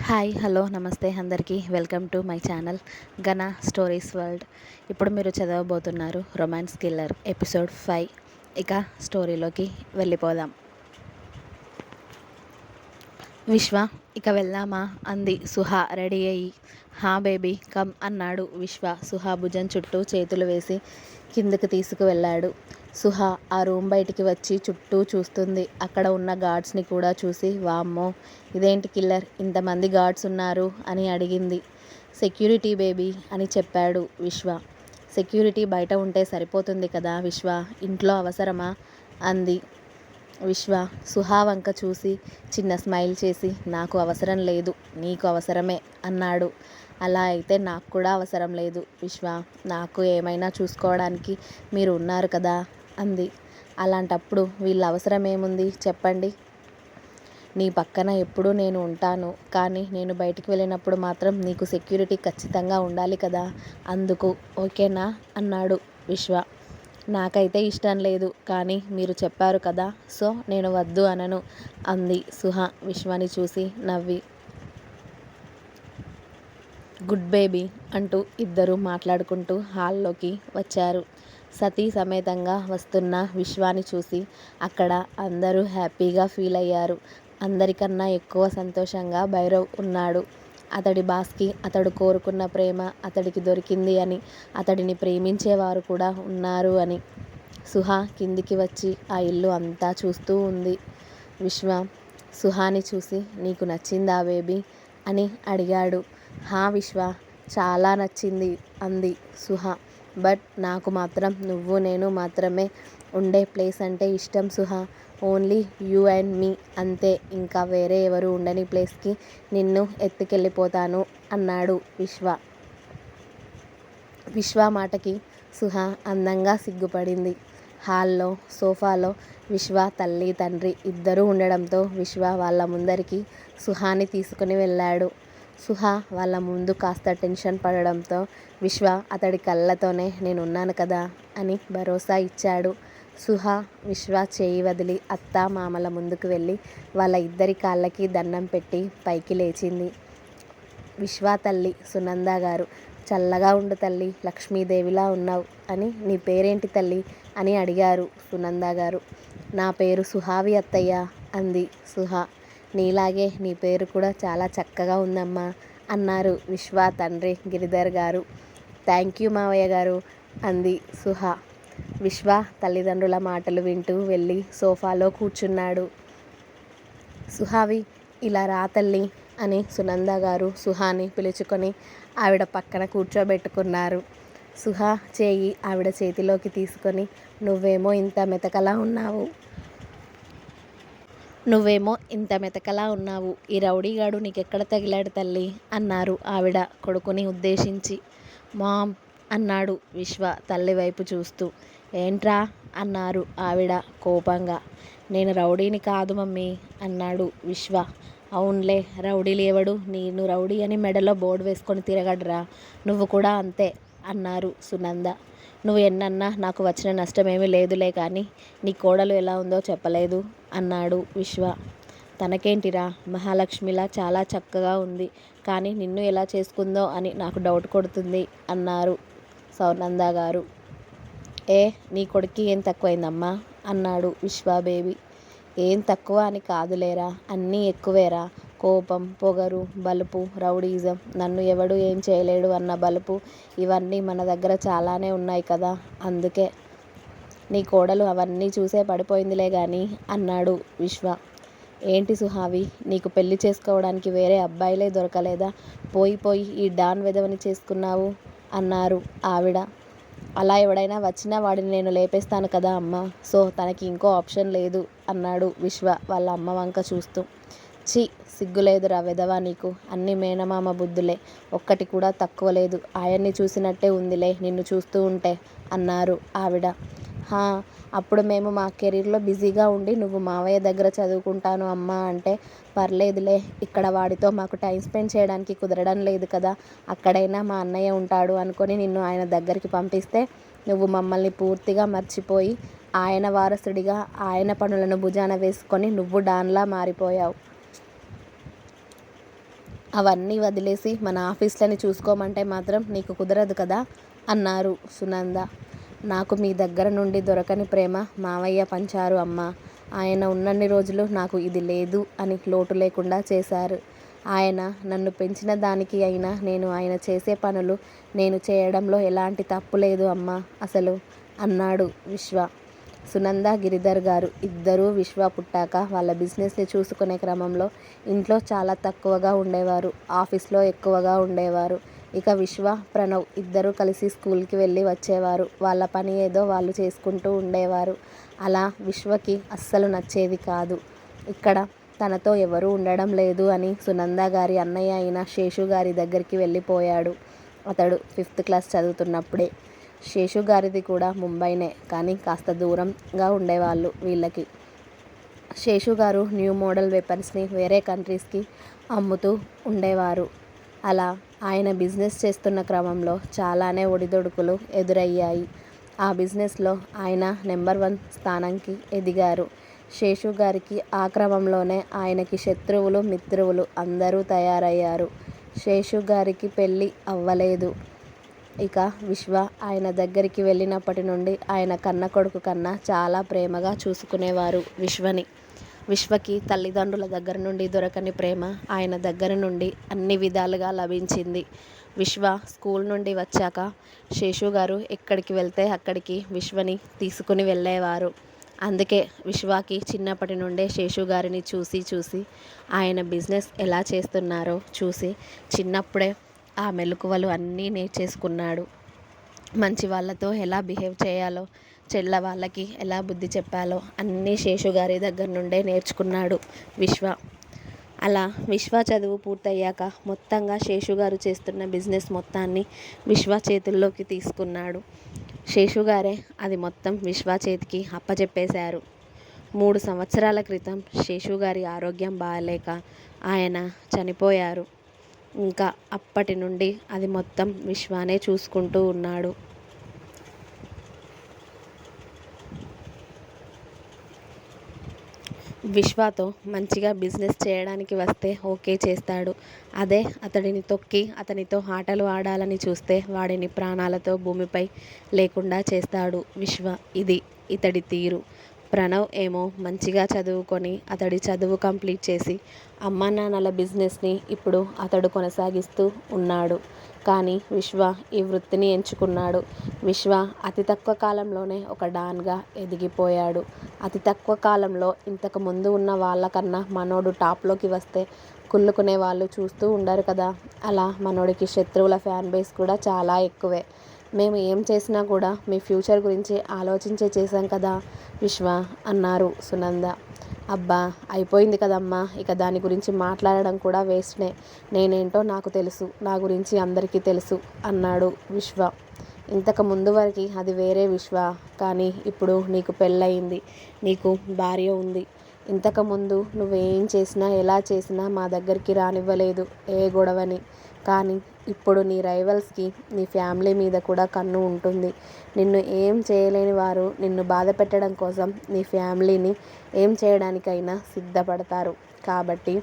Hi hello నమస్తే అందరికీ welcome to my channel ఘన స్టోరీస్ వరల్డ్. ఇప్పుడు మీరు చదవబోతున్నారు రొమాన్స్ కిల్లర్ ఎపిసోడ్ 5. ఇక స్టోరీలోకి వెళ్ళిపోదాం. విశ్వ, ఇక వెళ్దామా అంది సుహా రెడీ అయ్యి. హా బేబీ కమ్ అన్నాడు విశ్వ సుహా భుజం చుట్టూ చేతులు వేసి కిందకి తీసుకువెళ్ళాడు. సుహా ఆ రూమ్ బయటికి వచ్చి చుట్టూ చూస్తుంది. అక్కడ ఉన్న గార్డ్స్ని కూడా చూసి వామ్మో ఇదేంటి కిల్లర్, ఇంతమంది గార్డ్స్ ఉన్నారు అని అడిగింది. సెక్యూరిటీ బేబీ అని చెప్పాడు విశ్వ. సెక్యూరిటీ బయట ఉంటే సరిపోతుంది కదా విశ్వ, ఇంట్లో అవసరమా అంది. విశ్వ సుహా వంక చూసి చిన్న స్మైల్ చేసి నాకు అవసరం లేదు, నీకు అవసరమే అన్నాడు. అలా అయితే నాకు కూడా అవసరం లేదు విశ్వ, నాకు ఏమైనా చూసుకోవడానికి మీరు ఉన్నారు కదా అంది. అలాంటప్పుడు వీళ్ళ అవసరం ఏముంది చెప్పండి. నీ పక్కన ఎప్పుడూ నేను ఉంటాను, కానీ నేను బయటికి వెళ్ళినప్పుడు మాత్రం నీకు సెక్యూరిటీ ఖచ్చితంగా ఉండాలి కదా, అందుకు ఓకేనా అన్నాడు విశ్వ. నాకైతే ఇష్టం లేదు, కానీ మీరు చెప్పారు కదా, సో నేను వద్దు అనను అంది సుహ విశ్వని చూసి నవ్వి. గుడ్ బేబీ అంటూ ఇద్దరు మాట్లాడుకుంటూ హాల్లోకి వచ్చారు. సతీ సమేతంగా వస్తున్న విశ్వాని చూసి అక్కడ అందరూ హ్యాపీగా ఫీల్ అయ్యారు. అందరికన్నా ఎక్కువ సంతోషంగా భైరవ్ ఉన్నాడు. అతడి బాస్కి అతడు కోరుకున్న ప్రేమ అతడికి దొరికింది అని, అతడిని ప్రేమించేవారు కూడా ఉన్నారు అని. సుహా కిందికి వచ్చి ఆ ఇల్లు అంతా చూస్తూ ఉంది. విశ్వ సుహాని చూసి నీకు నచ్చిందా బేబీ అని అడిగాడు. హా విశ్వ, చాలా నచ్చింది అంది సుహ. బట్ నాకు మాత్రం నువ్వు నేను మాత్రమే ఉండే ప్లేస్ అంటే ఇష్టం సుహ. ఓన్లీ యూ అండ్ మీ అంతే, ఇంకా వేరే ఎవరు ఉండని ప్లేస్కి నిన్ను ఎత్తుకెళ్ళిపోతాను అన్నాడు విశ్వ. విశ్వ మాటకి సుహ అందంగా సిగ్గుపడింది. హాల్లో సోఫాలో విశ్వ తల్లి తండ్రి ఇద్దరూ ఉండడంతో విశ్వ వాళ్ళ ముందరికి సుహాని తీసుకుని వెళ్ళాడు. సుహ వాళ్ళ ముందు కాస్త టెన్షన్ పడడంతో విశ్వ అతడి కళ్ళతోనే నేనున్నాను కదా అని భరోసా ఇచ్చాడు. సుహ విశ్వ చేయి వదిలి అత్తా మామల ముందుకు వెళ్ళి వాళ్ళ ఇద్దరి కాళ్ళకి దండం పెట్టి పైకి లేచింది. విశ్వ తల్లి సునంద గారు, చల్లగా ఉండు తల్లి, లక్ష్మీదేవిలా ఉన్నావు అని. నీ పేరేంటి తల్లి అని అడిగారు సునంద గారు. నా పేరు సుహావి అత్తయ్య అంది సుహ. నీలాగే నీ పేరు కూడా చాలా చక్కగా ఉందమ్మా అన్నారు విశ్వ తండ్రి గిరిధర్ గారు. థ్యాంక్ యూ మావయ్య గారు అంది సుహ. విశ్వ తల్లిదండ్రుల మాటలు వింటూ వెళ్ళి సోఫాలో కూర్చున్నాడు. సుహావి ఇలా రా తల్లి అని సునంద గారు సుహాని పిలుచుకొని ఆవిడ పక్కన కూర్చోబెట్టుకున్నారు. సుహ చేయి ఆవిడ చేతిలోకి తీసుకొని నువ్వేమో ఇంత మెతకలా ఉన్నావు, ఈ రౌడీగాడు నీకెక్కడ తగిలాడు తల్లి అన్నారు ఆవిడ కొడుకుని ఉద్దేశించి. మామ్ అన్నాడు విశ్వ తల్లి వైపు చూస్తూ. ఏంట్రా అన్నారు ఆవిడ కోపంగా. నేను రౌడీని కాదు మమ్మీ అన్నాడు విశ్వ. అవునులే, రౌడీ లేవడు, నేను రౌడీ అని మెడలో బోర్డు వేసుకొని తిరగడరా, నువ్వు కూడా అంతే అన్నారు సునంద. నువ్వు ఎన్నన్నా నాకు వచ్చిన నష్టమేమీ లేదులే, కానీ నీ కోడలు ఎలా ఉందో చెప్పలేదు అన్నాడు విశ్వ. తనకేంటిరా, మహాలక్ష్మిలా చాలా చక్కగా ఉంది, కానీ నిన్ను ఎలా చేసుకుందో అని నాకు డౌట్ కొడుతుంది అన్నారు సునంద గారు. ఏ నీ కొడుక్కి ఏం తక్కువైందమ్మా అన్నాడు విశ్వ బేబీ. ఏం తక్కువ అని కాదులేరా, అన్నీ ఎక్కువేరా. కోపం, పొగరు, బలుపు, రౌడీజం, నన్ను ఎవడు ఏం చేయలేడు అన్న బలుపు, ఇవన్నీ మన దగ్గర చాలానే ఉన్నాయి కదా, అందుకే. నీ కోడలు అవన్నీ చూసే పడిపోయిందిలే గాని అన్నాడు విశ్వ. ఏంటి సుహావి, నీకు పెళ్లి చేసుకోవడానికి వేరే అబ్బాయిలే దొరకలేదా, పోయి ఈ డాన్ వెధవని చేసుకున్నావు అన్నారు ఆవిడ. అలా ఎవడైనా వచ్చినా వాడిని నేను లేపేస్తాను కదా అమ్మ, సో తనకి ఇంకో ఆప్షన్ లేదు అన్నాడు విశ్వ వాళ్ళ అమ్మ వంక చూస్తూ. ఛీ, సిగ్గులేదురా వెధవా నీకు, అన్ని మేనమామ బుద్ధులే, ఒక్కటి కూడా తక్కువ లేదు, ఆయన్ని చూసినట్టే ఉందిలే నిన్ను చూస్తూ ఉంటే అన్నారు ఆవిడ. హా, అప్పుడు మేము మా కెరీర్లో బిజీగా ఉండి నువ్వు మావయ్య దగ్గర చదువుకుంటాను అమ్మా అంటే పర్లేదులే, ఇక్కడ వాడితో మాకు టైం స్పెండ్ చేయడానికి కుదరడం లేదు కదా, అక్కడైనా మా అన్నయ్య ఉంటాడు అనుకొని నిన్ను ఆయన దగ్గరికి పంపిస్తే నువ్వు మమ్మల్ని పూర్తిగా మర్చిపోయి ఆయన వారసుడిగా ఆయన పనులను భుజాన వేసుకొని నువ్వు డాన్లా మారిపోయావు. అవన్నీ వదిలేసి మన ఆఫీస్లని చూసుకోమంటే మాత్రం నీకు కుదరదు కదా అన్నారు సునంద. నాకు మీ దగ్గర నుండి దొరకని ప్రేమ మావయ్య పంచారు అమ్మా. ఆయన ఉన్నన్ని రోజులు నాకు ఇది లేదు అని లోటు లేకుండా చేశారు. ఆయన నన్ను పెంచిన దానికి అయినా నేను ఆయన చేసే పనులు నేను చేయడంలో ఎలాంటి తప్పు లేదు అమ్మా అసలు అన్నాడు విశ్వ. సునంద, గిరిధర్ గారు ఇద్దరూ విశ్వ పుట్టాక వాళ్ళ బిజినెస్ని చూసుకునే క్రమంలో ఇంట్లో చాలా తక్కువగా ఉండేవారు, ఆఫీస్లో ఎక్కువగా ఉండేవారు. ఇక విశ్వ, ప్రణవ్ ఇద్దరూ కలిసి స్కూల్కి వెళ్ళి వచ్చేవారు. వాళ్ళ పని ఏదో వాళ్ళు చేసుకుంటూ ఉండేవారు. అలా విశ్వకి అస్సలు నచ్చేది కాదు. ఇక్కడ తనతో ఎవరూ ఉండడం లేదు అని సునంద గారి అన్నయ్య అయిన శేషు గారి దగ్గరికి వెళ్ళిపోయాడు. అతడు 5th క్లాస్ చదువుతున్నప్పుడే. శేషు గారిది కూడా ముంబైనే, కానీ కాస్త దూరంగా ఉండేవాళ్ళు వీళ్ళకి. శేషు గారు న్యూ మోడల్ వెపన్స్ని వేరే కంట్రీస్కి అమ్ముతూ ఉండేవారు. అలా ఆయన బిజినెస్ చేస్తున్న క్రమంలో చాలానే ఒడిదొడుకులు ఎదురయ్యాయి. ఆ బిజినెస్లో ఆయన నెంబర్ 1 స్థానంకి ఎదిగారు. శేషు గారికి ఆ క్రమంలోనే ఆయనకి శత్రువులు, మిత్రువులు అందరూ తయారయ్యారు. శేషు గారికి పెళ్ళి అవ్వలేదు. ఇక విశ్వ ఆయన దగ్గరికి వెళ్ళినప్పటి నుండి ఆయన కన్న కొడుకు కన్నా చాలా ప్రేమగా చూసుకునేవారు విశ్వని. విశ్వకి తల్లిదండ్రుల దగ్గర నుండి దొరకని ప్రేమ ఆయన దగ్గర నుండి అన్ని విధాలుగా లభించింది. విశ్వ స్కూల్ నుండి వచ్చాక శేషు గారు ఎక్కడికి వెళ్తే అక్కడికి విశ్వని తీసుకుని వెళ్ళేవారు. అందుకే విశ్వకి చిన్నప్పటి నుండే శేషు గారిని చూసి చూసి ఆయన బిజినెస్ ఎలా చేస్తున్నారో చూసి చిన్నప్పుడే ఆ మెలకువలు అన్నీ నేర్చేసుకున్నాడు. మంచి వాళ్ళతో ఎలా బిహేవ్ చేయాలో, చెడ్డ వాళ్ళకి ఎలా బుద్ధి చెప్పాలో అన్నీ శేషు గారి దగ్గర నుండే నేర్చుకున్నాడు విశ్వ. అలా విశ్వ చదువు పూర్తయ్యాక మొత్తంగా శేషు గారు చేస్తున్న బిజినెస్ మొత్తాన్ని విశ్వ చేతుల్లోకి తీసుకున్నాడు. శేషు గారే అది మొత్తం విశ్వ చేతికి అప్పచెప్పేశారు. 3 సంవత్సరాల క్రితం శేషు గారి ఆరోగ్యం బాగాలేక ఆయన చనిపోయారు. ఇంకా అప్పటి నుండి అది మొత్తం విశ్వానే చూసుకుంటూ ఉన్నాడు. విశ్వతో మంచిగా బిజినెస్ చేయడానికి వస్తే ఓకే చేస్తాడు. అదే అతడిని తొక్కి అతనితో ఆటలు ఆడాలని చూస్తే వాడిని ప్రాణాలతో భూమిపై లేకుండా చేస్తాడు విశ్వ. ఇది ఇతడి తీరు. ప్రణవ్ ఏమో మంచిగా చదువుకొని అతడి చదువు కంప్లీట్ చేసి అమ్మా నాన్నల బిజినెస్ని ఇప్పుడు అతడు కొనసాగిస్తూ ఉన్నాడు. కానీ విశ్వ ఈ వృత్తిని ఎంచుకున్నాడు. విశ్వ అతి తక్కువ కాలంలోనే ఒక డాన్గా ఎదిగిపోయాడు. అతి తక్కువ కాలంలో ఇంతకు ముందు ఉన్న వాళ్ళకన్నా మనోడు టాప్లోకి వస్తే కుళ్ళుకునే వాళ్ళు చూస్తూ ఉండరు కదా. అలా మనోడికి శత్రువుల ఫ్యాన్ బేస్ కూడా చాలా ఎక్కువే. మేము ఏం చేసినా కూడా మీ ఫ్యూచర్ గురించి ఆలోచించే చేశాం కదా విశ్వ అన్నారు సునంద. అబ్బా అయిపోయింది కదమ్మా, ఇక దాని గురించి మాట్లాడడం కూడా వేస్ట్నే. నేనేంటో నాకు తెలుసు, నా గురించి అందరికీ తెలుసు అన్నాడు విశ్వ. ఇంతకు ముందు వరకు అది వేరే విశ్వ, కానీ ఇప్పుడు నీకు పెళ్ళయింది, నీకు భార్య ఉంది. ఇంతకుముందు నువ్వేం చేసినా ఎలా చేసినా మా దగ్గరికి రానివ్వలేదు ఏ గొడవని. కానీ ఇప్పుడు నీ రైవల్స్కి నీ ఫ్యామిలీ మీద కూడా కన్ను ఉంటుంది. నిన్ను ఏం చేయలేని వారు నిన్ను బాధ పెట్టడం కోసం నీ ఫ్యామిలీని ఏం చేయడానికైనా సిద్ధపడతారు. కాబట్టి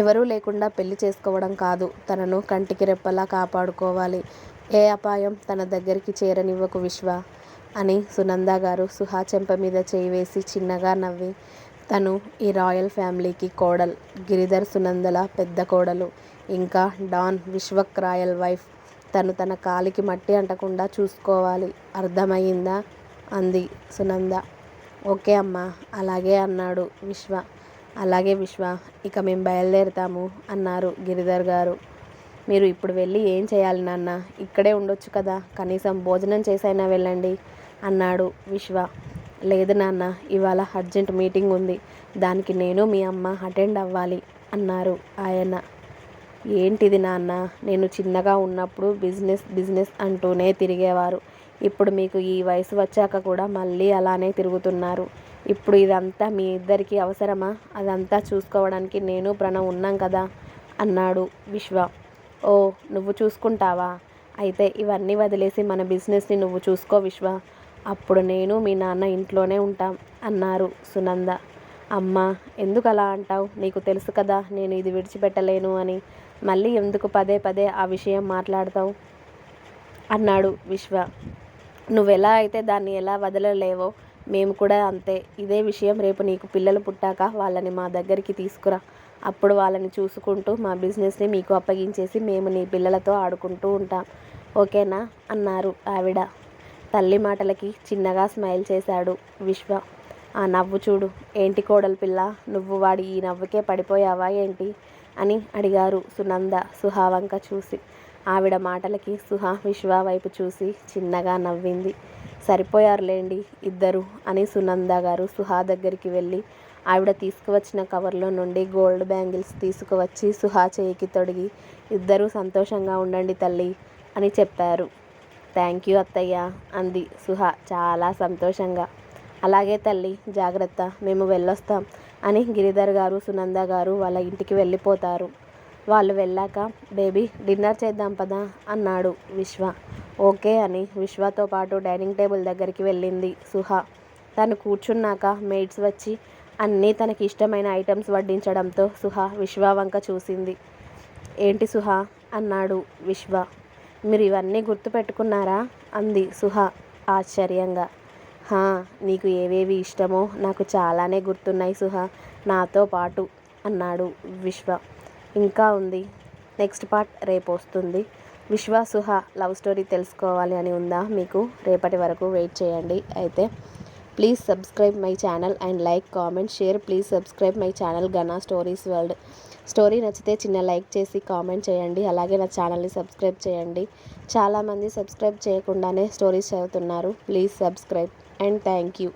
ఎవరూ లేకుండా పెళ్లి చేసుకోవడం కాదు, తనను కంటికి రెప్పలా కాపాడుకోవాలి. ఏ అపాయం తన దగ్గరికి చేరనివ్వకు విశ్వ అని సునంద గారు సుహా చెంప మీద చేయి వేసి చిన్నగా నవ్వి, తను ఈ రాయల్ ఫ్యామిలీకి కోడలు, గిరిధర్ సునందల పెద్ద కోడలు, ఇంకా డాన్ విశ్వక్ రాయల్ వైఫ్. తను తన కాలికి మట్టి అంటకుండా చూసుకోవాలి, అర్థమయ్యిందా అంది సునంద. ఓకే అమ్మా, అలాగే అన్నాడు విశ్వ. అలాగే విశ్వ, ఇక మేము బయలుదేరుతాము అన్నారు గిరిధర్ గారు. మీరు ఇప్పుడు వెళ్ళి ఏం చేయాలి నాన్న, ఇక్కడే ఉండొచ్చు కదా, కనీసం భోజనం చేసైనా వెళ్ళండి అన్నాడు విశ్వ. లేదు నాన్న, ఇవాళ అర్జెంట్ మీటింగ్ ఉంది, దానికి నేను మీ అమ్మ అటెండ్ అవ్వాలి అన్నారు ఆయన. ఏంటిది నాన్న, నేను చిన్నగా ఉన్నప్పుడు బిజినెస్ బిజినెస్ అంటూనే తిరిగేవారు. ఇప్పుడు మీకు ఈ వయసు వచ్చాక కూడా మళ్ళీ అలానే తిరుగుతున్నారు. ఇప్పుడు ఇదంతా మీ ఇద్దరికీ అవసరమా? అదంతా చూసుకోవడానికి నేను ప్రణవ్ ఉన్నాం కదా అన్నాడు విశ్వ. ఓ, నువ్వు చూసుకుంటావా? అయితే ఇవన్నీ వదిలేసి మన బిజినెస్ని నువ్వు చూసుకో విశ్వ, అప్పుడు నేను మీ నాన్న ఇంట్లోనే ఉంటాం అన్నారు సునంద. అమ్మా, ఎందుకు అలా అంటావు? నీకు తెలుసు కదా నేను ఇది విడిచిపెట్టలేను అని. మళ్ళీ ఎందుకు పదే పదే ఆ విషయం మాట్లాడతావు అన్నాడు విశ్వ. నువ్వెలా అయితే దాన్ని ఎలా వదలలేవో మేము కూడా అంతే. ఇదే విషయం రేపు నీకు పిల్లలు పుట్టాక వాళ్ళని మా దగ్గరికి తీసుకురా. అప్పుడు వాళ్ళని చూసుకుంటూ మా బిజినెస్ని మీకు అప్పగించేసి మేము నీ పిల్లలతో ఆడుకుంటూ ఉంటాం. ఓకేనా అన్నారు ఆవిడ. తల్లి మాటలకి చిన్నగా స్మైల్ చేశాడు విశ్వ. ఆ నవ్వు చూడు. ఏంటి కోడలు పిల్ల, నువ్వు వాడి ఈ నవ్వుకే పడిపోయావా ఏంటి అని అడిగారు సునంద సుహా వంక చూసి. ఆవిడ మాటలకి సుహా విశ్వ వైపు చూసి చిన్నగా నవ్వింది. సరిపోయారులేండి ఇద్దరు అని సునంద గారు సుహా దగ్గరికి వెళ్ళి ఆవిడ తీసుకువచ్చిన కవర్లో నుండి గోల్డ్ బ్యాంగిల్స్ తీసుకువచ్చి సుహా చేయికి తొడిగి, ఇద్దరూ సంతోషంగా ఉండండి తల్లి అని చెప్పారు. థ్యాంక్ యూ అత్తయ్య అంది సుహా చాలా సంతోషంగా. అలాగే తల్లి, జాగ్రత్త, మేము వెళ్ళొస్తాం అని గిరిధర్ గారు సునంద గారు వాళ్ళ ఇంటికి వెళ్ళిపోతారు. వాళ్ళు వెళ్ళాక బేబీ డిన్నర్ చేద్దాం పదా అన్నాడు విశ్వ. ఓకే అని విశ్వతో పాటు డైనింగ్ టేబుల్ దగ్గరికి వెళ్ళింది సుహా. తను కూర్చున్నాక మెయిడ్స్ వచ్చి అన్నీ తనకి ఇష్టమైన ఐటమ్స్ వడ్డించడంతో సుహా విశ్వ వంక చూసింది. ఏంటి సుహా అన్నాడు విశ్వ. మీరు ఇవన్నీ గుర్తుపెట్టుకున్నారా అంది సుహా ఆశ్చర్యంగా. హా, నీకు ఏవేవి ఇష్టమో నాకు చాలానే గుర్తున్నాయి సుహా, నాతో పాటు అన్నాడు విశ్వ. ఇంకా ఉంది. నెక్స్ట్ పార్ట్ రేపు వస్తుంది. విశ్వ సుహా లవ్ స్టోరీ తెలుసుకోవాలి అని ఉందా మీకు? రేపటి వరకు వెయిట్ చేయండి. అయితే please subscribe my channel and like, comment, share. Please subscribe my channel Ghana stories world. Story నచ్చితే చిన్న లైక్ చేసి కామెంట్ చేయండి. అలాగే నా ఛానల్ని సబ్స్క్రైబ్ చేయండి. చాలామంది సబ్స్క్రైబ్ చేయకుండానే స్టోరీస్ చదువుతున్నారు. Please subscribe and thank you.